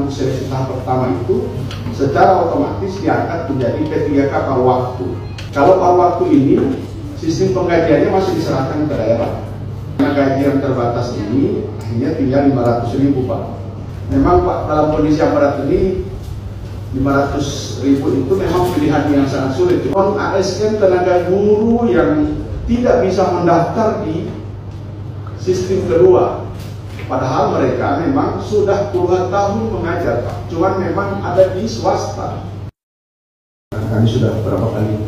untuk seleksi tahap pertama itu secara otomatis diangkat menjadi P3K paruh waktu. Kalau paruh waktu ini sistem penggajiannya masih diserahkan ke daerah. Karena gaji yang terbatas ini hanya tinggal 500.000 Pak. Memang Pak, dalam kondisi yang berat ini 500.000 itu memang pilihan yang sangat sulit. Non ASN tenaga guru yang tidak bisa mendaftar di sistem kedua, padahal mereka memang sudah puluhan tahun mengajar Pak, cuman memang ada di swasta. Kami sudah beberapa kali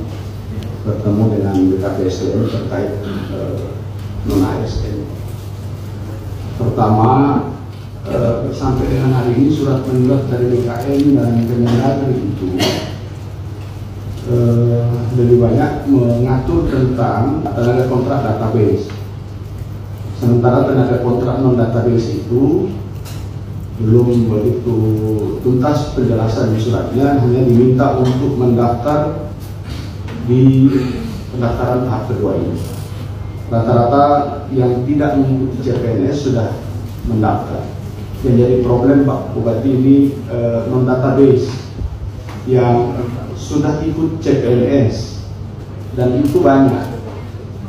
bertemu dengan BKPSDM terkait non ASN. Pertama, sampai dengan hari ini surat menyurat dari BKN dan Kemendagri itu lebih banyak mengatur tentang tenaga kontrak database. Sementara tenaga kontrak non database itu belum begitu tuntas penjelasan di suratnya, hanya diminta untuk mendaftar di pendaftaran tahap kedua ini. Rata-rata yang tidak mengikuti CPNS sudah mendaftar. Yang jadi problem Pak Bupati ini non database yang sudah ikut CPNS dan itu banyak.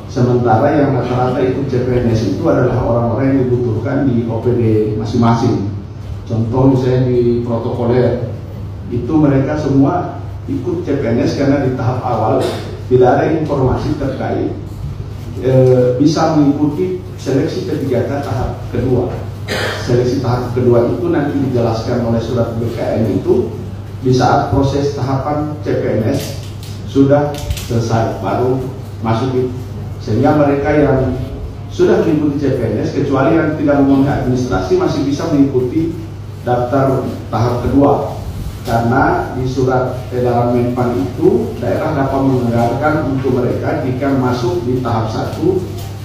Sementara yang rata-rata ikut CPNS itu adalah orang-orang yang dibutuhkan di OPD masing-masing. Contoh misalnya di protokoler, itu mereka semua ikut CPNS karena di tahap awal tidak ada informasi terkait bisa mengikuti seleksi P3K tahap kedua. Seleksi tahap kedua itu nanti dijelaskan oleh surat BKN itu di saat proses tahapan CPNS sudah selesai, baru masuk itu. Sehingga mereka yang sudah mengikuti CPNS, kecuali yang tidak memenuhi administrasi, masih bisa mengikuti daftar tahap kedua. Karena di surat edaran Menpan itu daerah dapat menganggarkan untuk mereka jika masuk di tahap 1,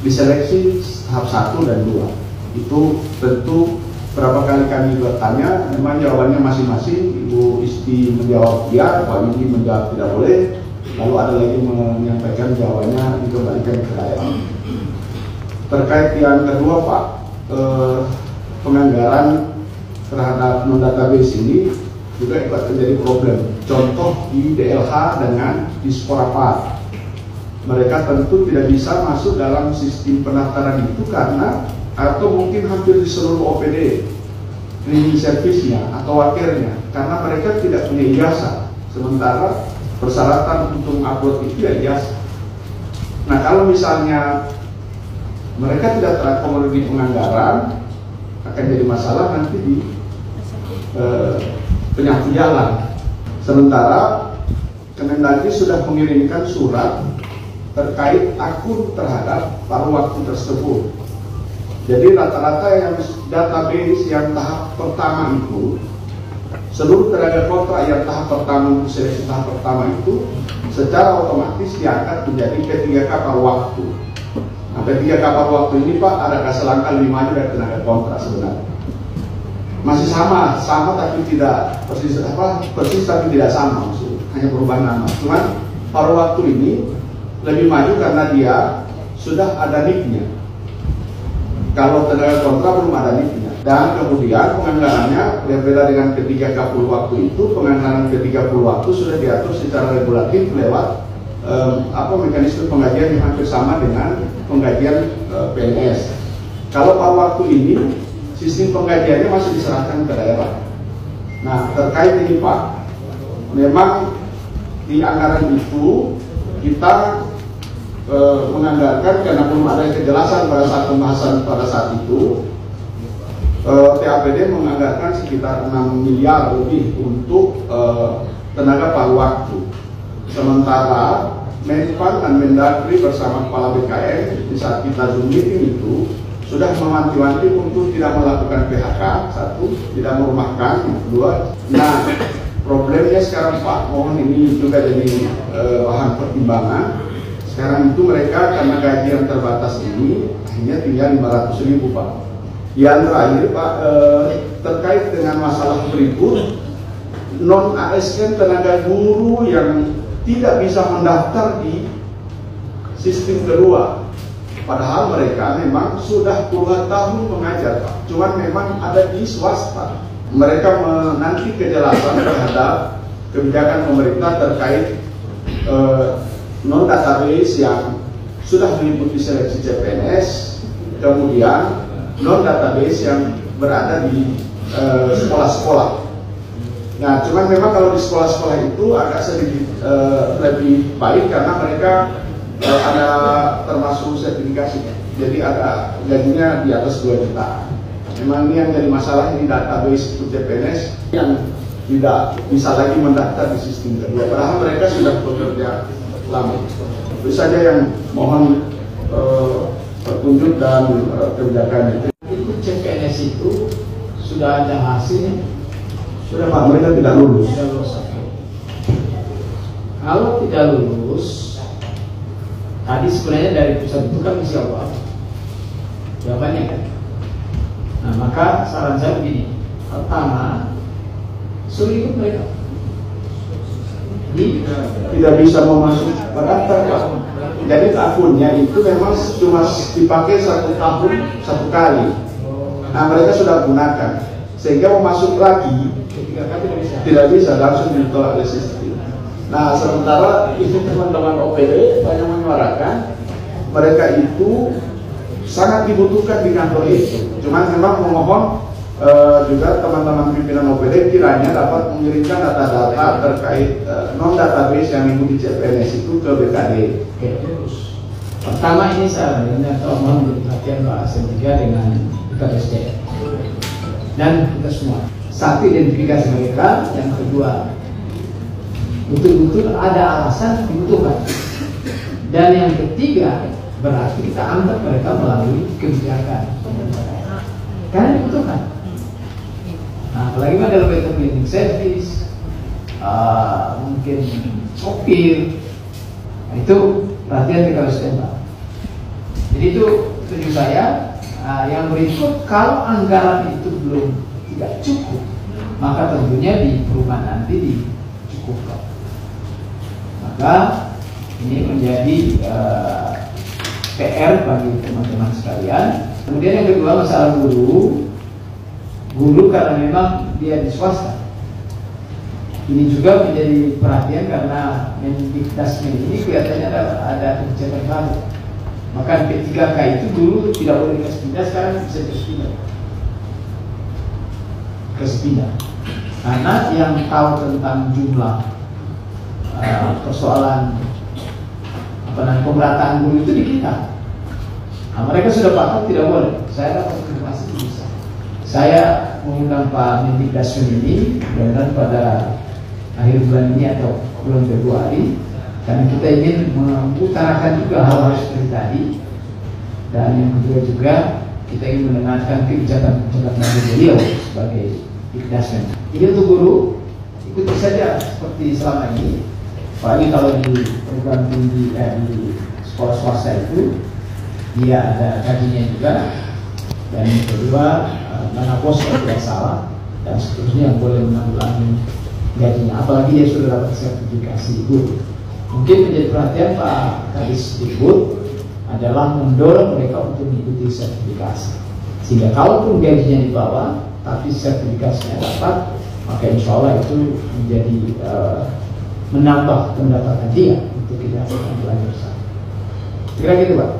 diseleksi tahap 1 dan 2. Itu tentu berapa kali kami bertanya, memang jawabannya masing-masing. Ibu Isti menjawab ya, Pak Yudi menjawab tidak boleh, lalu ada lagi menyampaikan jawabannya dikembalikan ke daerah. Terkait yang kedua Pak, penganggaran terhadap non database ini juga ikut menjadi problem. Contoh di DLH dengan Disporapat, mereka tentu tidak bisa masuk dalam sistem pendaftaran itu karena, atau mungkin hampir di seluruh OPD cleaning service-nya atau wakilnya, karena mereka tidak punya ijazah. Sementara persyaratan untuk upload itu ya ijazah. Nah, kalau misalnya mereka tidak terakomodir di penganggaran, akan jadi masalah nanti di penyapu jalan. Sementara Kemendagri sudah mengirimkan surat terkait akun terhadap paruh waktu tersebut. Jadi rata-rata yang database yang tahap pertama itu, seluruh tenaga kontrak yang tahap pertama untuk seleksi tahap pertama itu secara otomatis diangkat menjadi P3K paruh waktu. Nah, P3K paruh waktu ini Pak ada keselangkah lebih maju dari tenaga kontrak sebenarnya. Masih sama tapi tidak persis tapi tidak sama, maksudnya hanya perubahan nama. Cuman paruh waktu ini lebih maju karena dia sudah ada NIK-nya. Kalau tenaga kontrak belum ada NIK-nya. Dan kemudian penganggarannya berbeda dengan P3K paruh waktu itu. Penganggaran P3K paruh waktu sudah diatur secara regulatif lewat mekanisme penggajian yang hampir sama dengan penggajian PNS. Kalau paruh waktu ini sistem penggajiannya masih diserahkan ke daerah. Nah, terkait ini Pak, memang di anggaran itu kita menganggarkan karena belum ada kejelasan pada saat pembahasan pada saat itu. TAPD menganggarkan sekitar 6 miliar lebih untuk tenaga paruh waktu. Sementara Menpan dan Mendagri bersama Kepala BKN di saat kita Zoom meeting itu sudah mewanti-wanti untuk tidak melakukan PHK, satu, tidak merumahkan, dua. Nah, problemnya sekarang Pak, mohon ini juga jadi bahan pertimbangan. Sekarang itu mereka karena gaji yang terbatas ini hanya tinggal 500.000 Pak. Yang terakhir Pak, terkait dengan masalah berikut, non ASN tenaga guru yang tidak bisa mendaftar di sistem kedua. Padahal mereka memang sudah puluhan tahun mengajar Pak, cuman memang ada di swasta. mereka menanti kejelasan terhadap kebijakan pemerintah terkait non database yang sudah mengikuti seleksi CPNS, kemudian non database yang berada di sekolah-sekolah. Nah, cuman memang kalau di sekolah-sekolah itu agak sedikit lebih baik karena mereka ada termasuk sertifikasinya. Jadi ada gajinya di atas 2 juta. Memang ini yang jadi masalah, ini database itu CPNS yang tidak bisa lagi mendaftar di sistem kedua. Padahal mereka sudah bekerja lama. Itu saja yang mohon petunjuk dan kebijakan itu. Ikut CPNS itu sudah ada hasilnya. Sudah Pak, mereka tidak lulus. Tidak lulus. Kalau tidak lulus, tadi sebenarnya dari pusat itu kan misi awal. Jawabannya kan. Nah, maka saran saya begini. Pertama, suruh ikut mereka. Tidak bisa memasuk mendaftar Pak. Jadi akunnya itu memang cuma dipakai 1 tahun 1 kali. Nah, mereka sudah gunakan. Sehingga mau masuk lagi tidak bisa, langsung ditolak oleh sistem. Nah, sementara itu teman-teman OPD banyak menyuarakan mereka itu sangat dibutuhkan di kantor itu. Cuman memang memohon juga teman-teman pimpinan OPD kiranya dapat mengirimkan data-data terkait non database yang mengikuti CPNS itu ke BKD. Oke, terus. Pertama ini saya mohon perhatian Pak Asep juga dengan BKSDM dan kita semua. Satu, identifikasi mereka. Yang kedua, betul-betul ada alasan dibutuhkan. Dan yang ketiga, berarti kita angkat mereka melalui kebijakan. Karena dibutuhkan. Nah, apalagi dalam bentuk cleaning service, mungkin sopir, nah, itu perhatian kita harus tembak. Jadi itu tujuh saya. Yang berikut, kalau anggaran itu belum tidak cukup, maka tentunya di perumahan nanti dicukupkan. Maka ini menjadi PR bagi teman-teman sekalian. Kemudian yang kedua, masalah guru karena memang dia di swasta. Ini juga menjadi perhatian karena Mendikdasmen ini kelihatannya ada kebijakan baru. Maka P3K itu dulu tidak boleh dikasih pindah, sekarang bisa dikasih pindah. Karena yang tahu tentang jumlah persoalan pemerataan guru itu di kita. Nah, mereka sudah paham tidak boleh. Saya dapat informasi itu bisa. Saya mengundang Pak Mendikdasmen ini mudah-mudahan pada akhir bulan ini atau bulan Februari, karena kita ingin mengutarakan juga hal-hal seperti tadi. Dan yang kedua juga kita ingin mendengarkan kebijakan-kebijakan dari beliau sebagai Dikdasmen. Jadi untuk guru ikuti saja seperti selama ini. Apalagi kalau di program tinggi di sekolah swasta itu dia ada gajinya juga. Dan yang kedua, mana bos tidak salah dan seterusnya yang boleh menanggulangi gajinya. Apalagi dia sudah dapat sertifikasi guru. Mungkin menjadi perhatian Pak Kadis Dikbud adalah mendorong mereka untuk mengikuti sertifikasi. Sehingga kalaupun gajinya di bawah, tapi sertifikasinya dapat, maka insya Allah itu menjadi menambah pendapatan dia untuk kita belajar bersama. Kira gitu Pak.